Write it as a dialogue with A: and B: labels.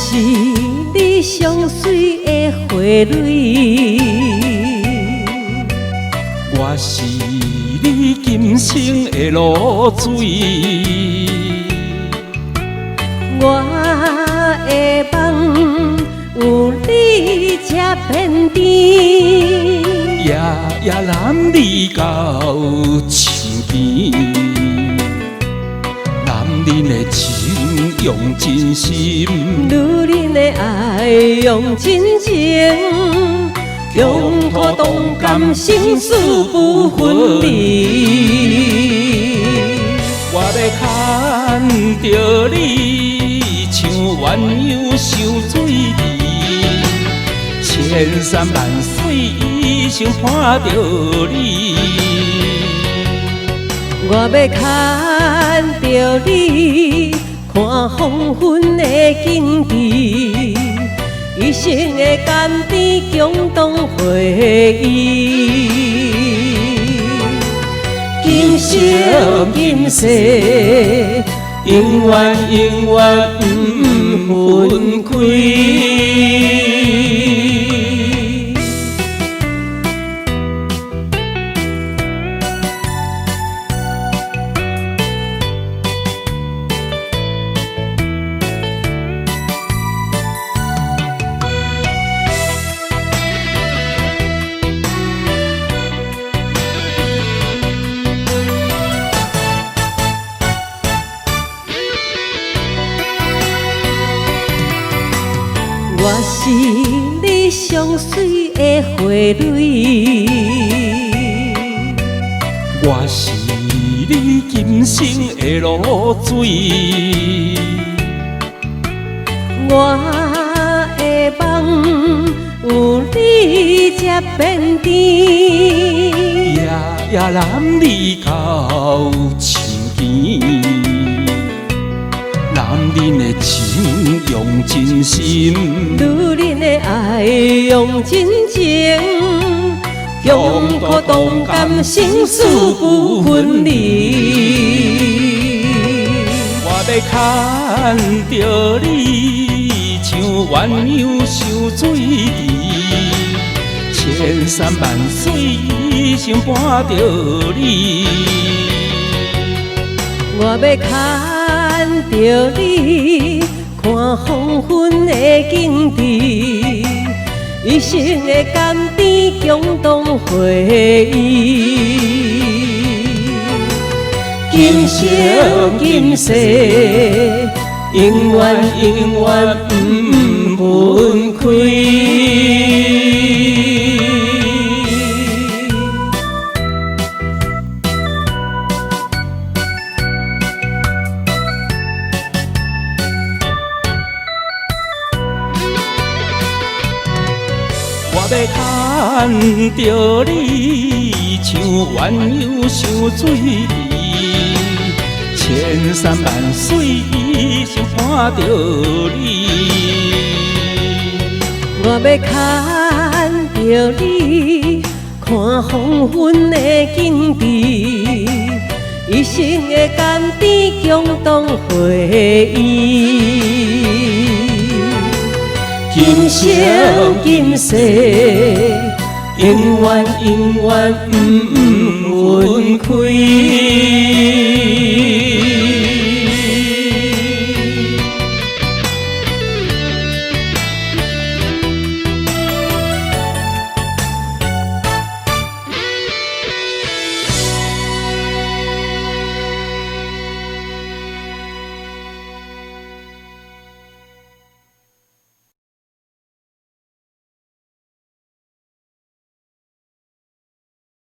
A: 是你上水的花蕊，
B: 我是你今生的露水，
A: 我的梦有你才遍甜，
B: 夜夜揽你到墙边，男人的情用真心，
A: 女人的爱用真情，共同同甘，生死不分离。
B: 我要看着你像鸳鸯想水儿，千山万水一生盼着你。
A: 我要看着你，看黄昏的景致，一生的甘甜共同回忆。今生今世，永远永远不分开。我是你上水的花蕊，
B: 我是你今生的露水，
A: 我的梦有你才遍甜，
B: 夜夜揽你到墙边，男人的情用真心，
A: 女人的爱用真情，共同同甘，生死不分离。
B: 我要看着你像鸳鸯想水儿，千山万水一生盼着你。
A: 我要看着你，看黄昏的景致，一生的甘甜共同回忆。今生今世，永远永远不分开。
B: 我要看着你像鸳鸯想水儿，千山万水一生盼着你。
A: 我要看着你，看黄昏的景致，一生的甘甜共同回忆。今生今世，永远永远不分开。